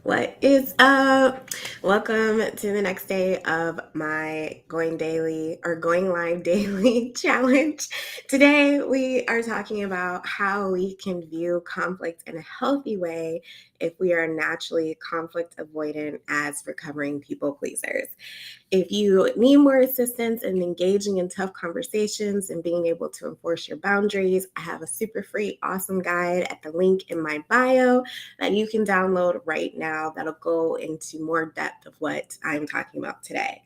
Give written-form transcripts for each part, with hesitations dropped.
What is up? Welcome to the next day of my going live daily challenge. Today, we are talking about how we can view conflict in a healthy way if we are naturally conflict avoidant as recovering people pleasers. If you need more assistance in engaging in tough conversations and being able to enforce your boundaries, I have a super free, awesome guide at the link in my bio that you can download right now that'll go into more depth of what I'm talking about today.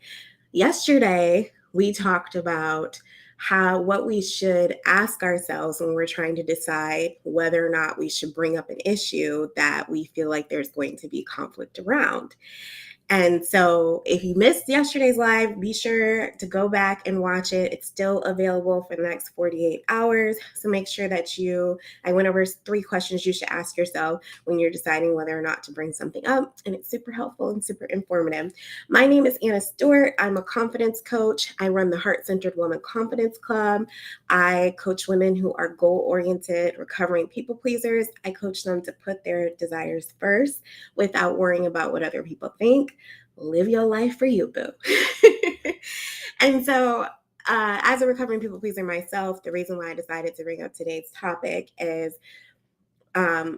Yesterday, we talked about what we should ask ourselves when we're trying to decide whether or not we should bring up an issue that we feel like there's going to be conflict around. And so if you missed yesterday's live, be sure to go back and watch it. It's still available for the next 48 hours. So make sure that I went over 3 questions you should ask yourself when you're deciding whether or not to bring something up. And it's super helpful and super informative. My name is Anna Stewart. I'm a confidence coach. I run the Heart Centered Woman Confidence Club. I coach women who are goal-oriented, recovering people pleasers. I coach them to put their desires first without worrying about what other people think. Live your life for you, boo. And so, as a recovering people pleaser myself, the reason why I decided to bring up today's topic is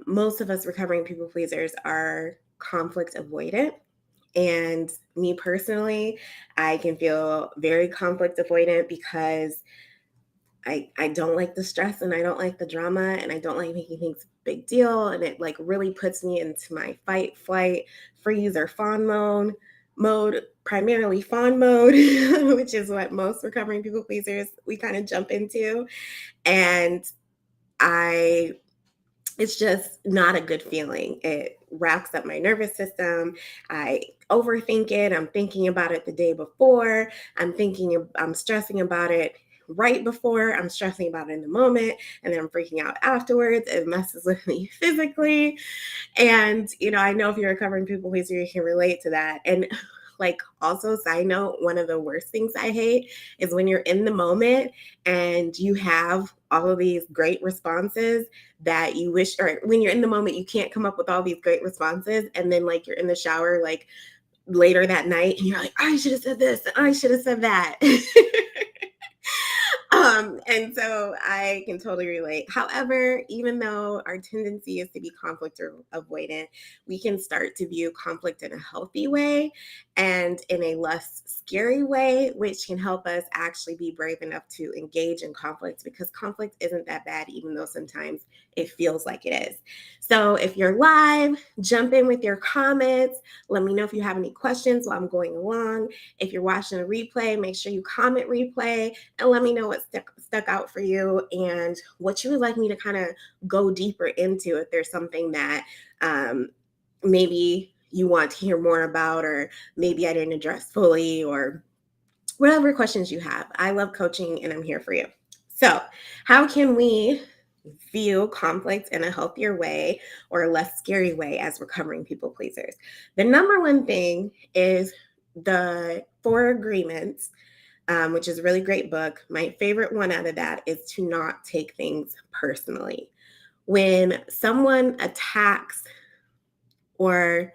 most of us recovering people pleasers are conflict avoidant. And me personally, I can feel very conflict avoidant because I don't like the stress and I don't like the drama and I don't like making things a big deal. And it like really puts me into my fight, flight, freeze, or fawn mode, primarily fawn mode, which is what most recovering people pleasers we kind of jump into. And I it's just not a good feeling. It racks up my nervous system. I overthink it. I'm thinking about it the day before. I'm stressing about it right before. I'm stressing about it in the moment. And then I'm freaking out afterwards. It messes with me physically. And, I know if you're a recovering people pleaser, you can relate to that. And like, also, side note, one of the worst things I hate is when you're in the moment and you have all of these great responses that you wish, or when you're in the moment, you can't come up with all these great responses. And then, like, you're in the shower, like, later that night, and you're like, I should have said this, and I should have said that. And so I can totally relate. However, even though our tendency is to be conflict or avoidant, we can start to view conflict in a healthy way and in a less scary way, which can help us actually be brave enough to engage in conflict because conflict isn't that bad, even though sometimes it feels like it is. So if you're live, jump in with your comments. Let me know if you have any questions while I'm going along. If you're watching a replay, make sure you comment replay and let me know what stuck out for you and what you would like me to kind of go deeper into if there's something that maybe you want to hear more about, or maybe I didn't address fully, or whatever questions you have. I love coaching and I'm here for you. So, how can we view conflict in a healthier way or a less scary way as recovering people pleasers? The number one thing is the 4 Agreements, which is a really great book. My favorite one out of that is to not take things personally. When someone attacks or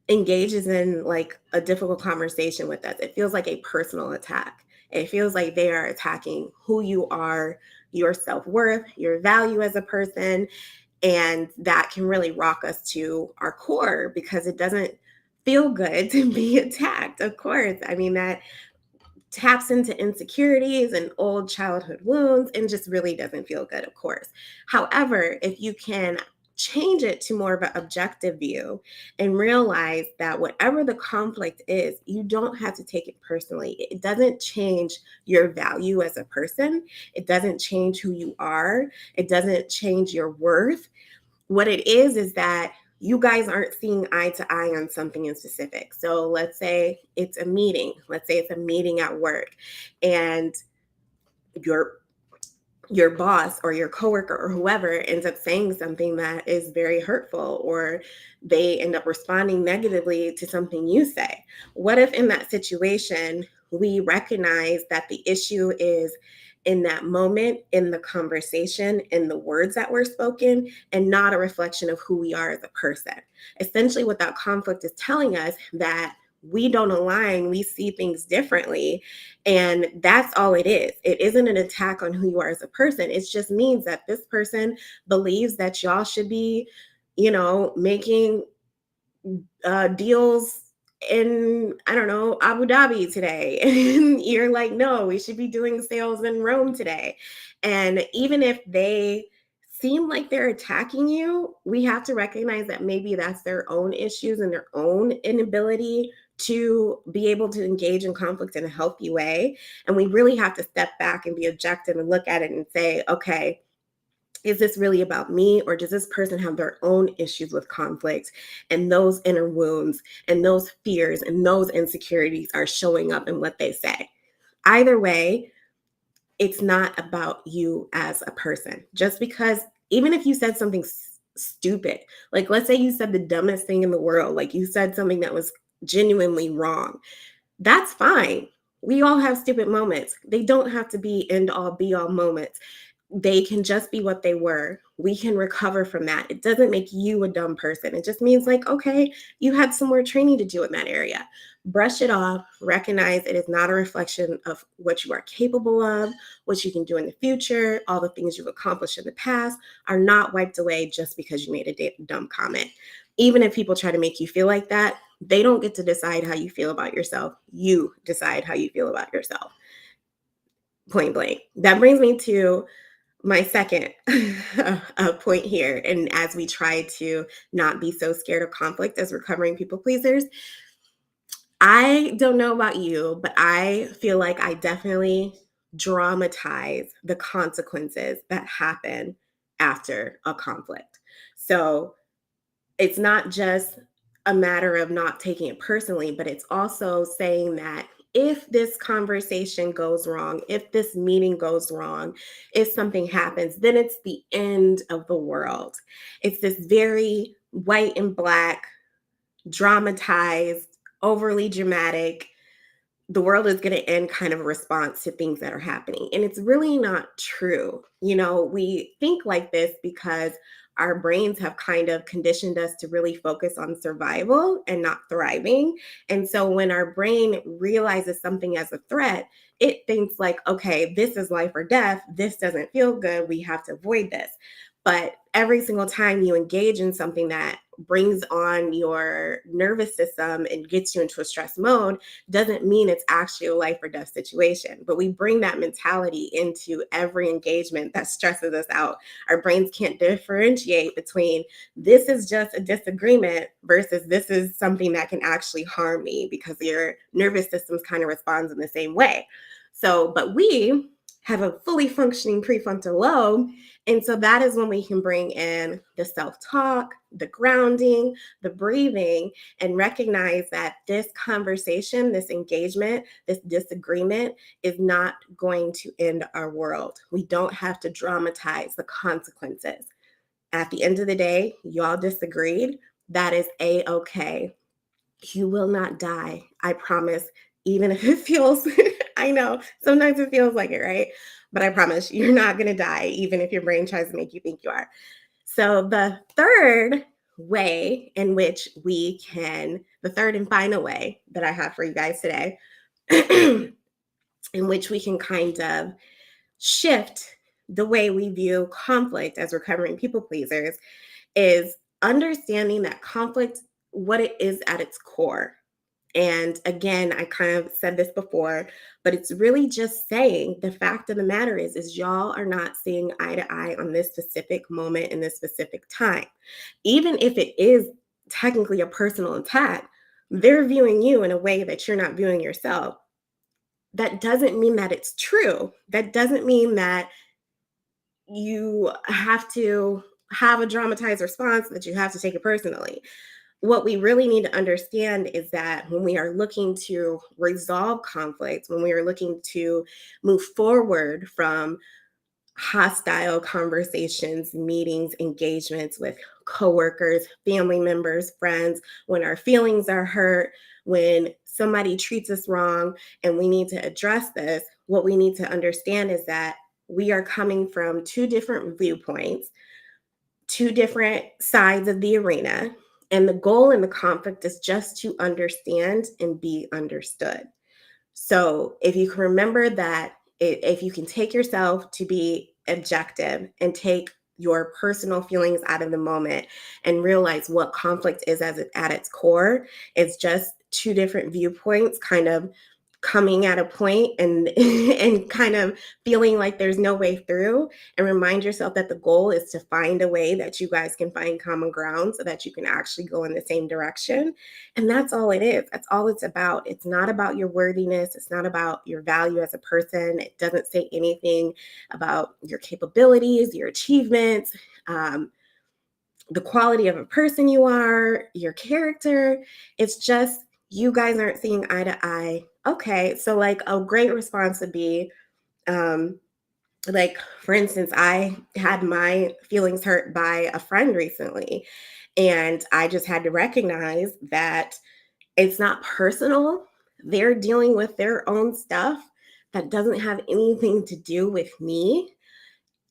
engages in like a difficult conversation with us, it feels like a personal attack. It feels like they are attacking who you are, your self-worth, your value as a person. And that can really rock us to our core because it doesn't feel good to be attacked. Of course. I mean, that taps into insecurities and old childhood wounds and just really doesn't feel good, of course. However, if you can change it to more of an objective view and realize that whatever the conflict is, you don't have to take it personally. It doesn't change your value as a person. It doesn't change who you are. It doesn't change your worth. What it is that you guys aren't seeing eye to eye on something in specific. So let's say it's a meeting. Let's say it's a meeting at work, and your boss or your coworker or whoever ends up saying something that is very hurtful, or they end up responding negatively to something you say. What if in that situation we recognize that the issue is in that moment, in the conversation, in the words that were spoken, and not a reflection of who we are as a person. Essentially, what that conflict is telling us that we don't align, we see things differently. And that's all it is. It isn't an attack on who you are as a person. It just means that this person believes that y'all should be, making deals in, I don't know, Abu Dhabi today. And you're like, no, we should be doing sales in Rome today. And even if they seem like they're attacking you, we have to recognize that maybe that's their own issues and their own inability to be able to engage in conflict in a healthy way. And we really have to step back and be objective and look at it and say, okay, is this really about me, or does this person have their own issues with conflict, and those inner wounds and those fears and those insecurities are showing up in what they say? Either way, it's not about you as a person. Just because, even if you said something stupid, like let's say you said the dumbest thing in the world, like you said something that was genuinely wrong, that's fine. We all have stupid moments. They don't have to be end all be all moments. They can just be what they were. We can recover from that. It doesn't make you a dumb person. It just means, like, okay, you had some more training to do in that area. Brush it off, recognize it is not a reflection of what you are capable of, what you can do in the future. All the things you've accomplished in the past are not wiped away just because you made a dumb comment. Even if people try to make you feel like that, they don't get to decide how you feel about yourself. You decide how you feel about yourself. Point blank. That brings me to my second point here. And as we try to not be so scared of conflict as recovering people pleasers, I don't know about you, but I feel like I definitely dramatize the consequences that happen after a conflict. So it's not just a matter of not taking it personally, but it's also saying that if this conversation goes wrong, if this meeting goes wrong, if something happens, then it's the end of the world. It's this very white and black, dramatized, overly dramatic, the world is going to end kind of response to things that are happening. And it's really not true. We think like this because our brains have kind of conditioned us to really focus on survival and not thriving. And so when our brain realizes something as a threat, it thinks like, okay, this is life or death. This doesn't feel good. We have to avoid this. But every single time you engage in something that brings on your nervous system and gets you into a stress mode, doesn't mean it's actually a life or death situation. But we bring that mentality into every engagement that stresses us out. Our brains can't differentiate between this is just a disagreement versus this is something that can actually harm me, because your nervous system kind of responds in the same way. So, but we have a fully functioning prefrontal lobe. And so that is when we can bring in the self-talk, the grounding, the breathing, and recognize that this conversation, this engagement, this disagreement is not going to end our world. We don't have to dramatize the consequences. At the end of the day, y'all disagreed. That is a-okay. You will not die. I promise. Even if it feels, I know sometimes it feels like it, right? But I promise you're not going to die, even if your brain tries to make you think you are. So, the third way in which the third and final way that I have for you guys today, in which we can kind of shift the way we view conflict as recovering people pleasers, is understanding that conflict, what it is at its core. And again, I kind of said this before, but it's really just saying the fact of the matter is y'all are not seeing eye to eye on this specific moment in this specific time. Even if it is technically a personal attack, they're viewing you in a way that you're not viewing yourself. That doesn't mean that it's true. That doesn't mean that you have to have a dramatized response, that you have to take it personally. What we really need to understand is that when we are looking to resolve conflict, when we are looking to move forward from hostile conversations, meetings, engagements with coworkers, family members, friends, when our feelings are hurt, when somebody treats us wrong and we need to address this, what we need to understand is that we are coming from two different viewpoints, two different sides of the arena. And the goal in the conflict is just to understand and be understood. So if you can remember that, if you can take yourself to be objective and take your personal feelings out of the moment and realize what conflict is at its core, it's just two different viewpoints kind of coming at a point and and kind of feeling like there's no way through, and remind yourself that the goal is to find a way that you guys can find common ground so that you can actually go in the same direction. And that's all it is. That's all it's about. It's not about your worthiness. It's not about your value as a person. It doesn't say anything about your capabilities, your achievements, um, the quality of a person you are, your character. It's just you guys aren't seeing eye to eye. Okay, so like a great response would be, um, like for instance, I had my feelings hurt by a friend recently, and I just had to recognize that it's not personal. They're dealing with their own stuff that doesn't have anything to do with me.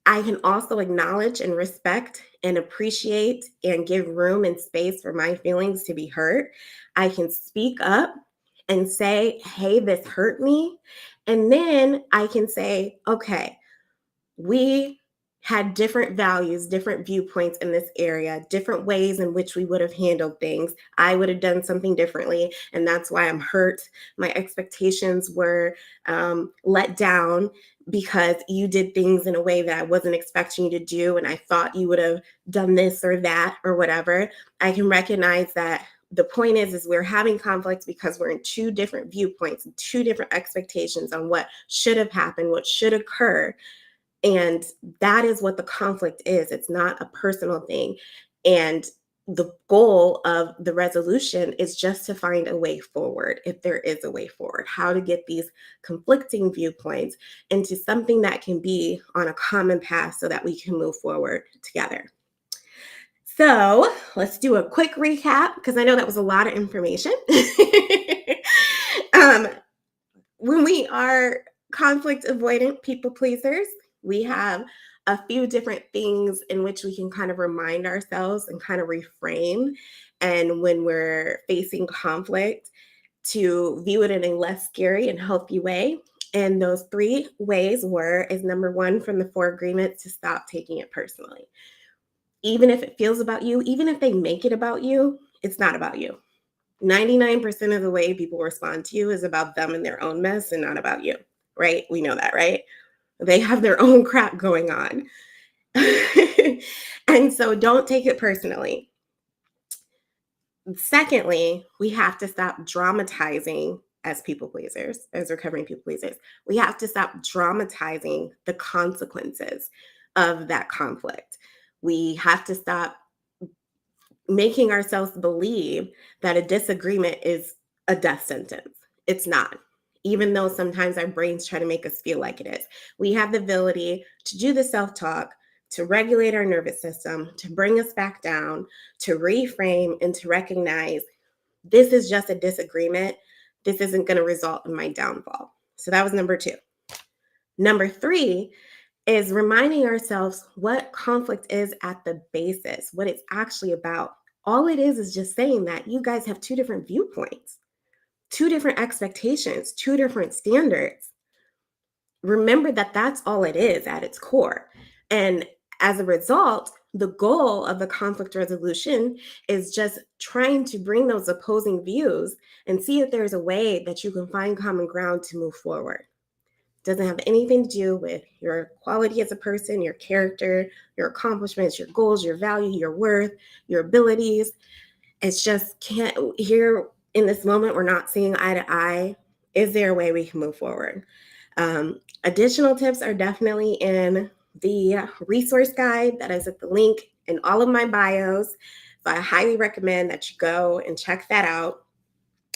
I can also acknowledge and respect and appreciate and give room and space for my feelings to be hurt. I can speak up and say, hey, this hurt me. And then I can say, okay, we had different values, different viewpoints in this area, different ways in which we would have handled things. I would have done something differently, and that's why I'm hurt. My expectations were let down because you did things in a way that I wasn't expecting you to do, and I thought you would have done this or that or whatever. I can recognize that the point is we're having conflicts because we're in two different viewpoints, two different expectations on what should have happened, what should occur, and that is what the conflict is. It's not a personal thing. And the goal of the resolution is just to find a way forward, if there is a way forward, how to get these conflicting viewpoints into something that can be on a common path so that we can move forward together. So let's do a quick recap because I know that was a lot of information. um, when we are conflict avoidant people pleasers, we have a few different things in which we can kind of remind ourselves and kind of reframe. And when we're facing conflict, to view it in a less scary and healthy way. And those three ways were is number one from the four agreements to stop taking it personally. Even if it feels about you, even if they make it about you, it's not about you. 99% of the way people respond to you is about them and their own mess and not about you, right? We know that, right? They have their own crap going on. And so don't take it personally. Secondly, we have to stop dramatizing as people pleasers, as recovering people pleasers. We have to stop dramatizing the consequences of that conflict. We have to stop making ourselves believe that a disagreement is a death sentence. It's not, even though sometimes our brains try to make us feel like it is. We have the ability to do the self talk, to regulate our nervous system, to bring us back down, to reframe, and to recognize this is just a disagreement. This isn't going to result in my downfall. So that was number two. Number three is reminding ourselves what conflict is at the basis, what it's actually about. All it is just saying that you guys have two different viewpoints, two different expectations, two different standards. Remember that that's all it is at its core. And as a result, the goal of the conflict resolution is just trying to bring those opposing views and see if there's a way that you can find common ground to move forward. Doesn't have anything to do with your quality as a person, your character, your accomplishments, your goals, your value, your worth, your abilities. It's just can't here in this moment, we're not seeing eye to eye. Is there a way we can move forward? Additional tips are definitely in the resource guide that is at the link in all of my bios. So I highly recommend that you go and check that out.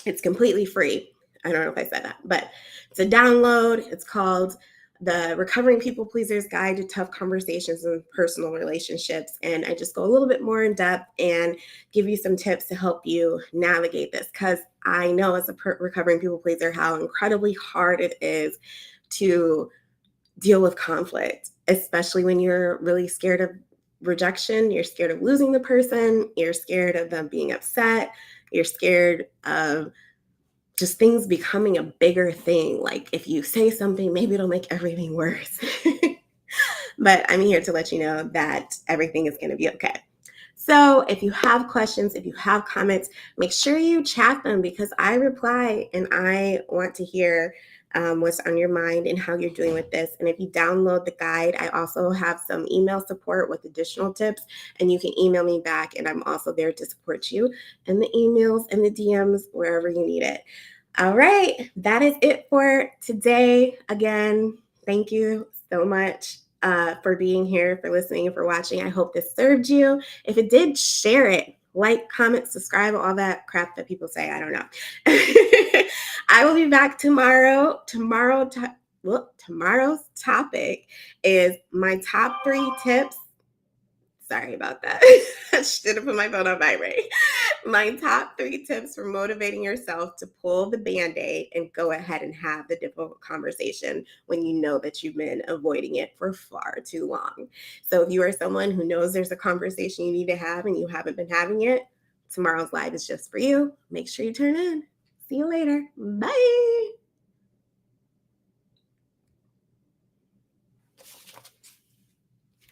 It's completely free. I don't know if I said that, but it's a download. It's called the Recovering People Pleasers Guide to Tough Conversations and Personal Relationships. And I just go a little bit more in depth and give you some tips to help you navigate this, because I know as a recovering people pleaser how incredibly hard it is to deal with conflict, especially when you're really scared of rejection, you're scared of losing the person, you're scared of them being upset, you're scared of just things becoming a bigger thing. Like if you say something, maybe it'll make everything worse. But I'm here to let you know that everything is going to be okay. So if you have questions, if you have comments, make sure you chat them because I reply and I want to hear what's on your mind and how you're doing with this. And if you download the guide, I also have some email support with additional tips, and you can email me back, and I'm also there to support you in the emails and the DMs wherever you need it. All right, that is it for today. Again, thank you so much for being here, for listening, for watching. I hope this served you. If it did, share it. Like, comment, subscribe, all that crap that people say. I don't know. I will be back tomorrow. Tomorrow's topic is my top 3 tips. Sorry about that. I should have put my phone on vibrate. My top 3 tips for motivating yourself to pull the band-aid and go ahead and have the difficult conversation when you know that you've been avoiding it for far too long. So if you are someone who knows there's a conversation you need to have and you haven't been having it, tomorrow's live is just for you. Make sure you turn in. See you later. Bye.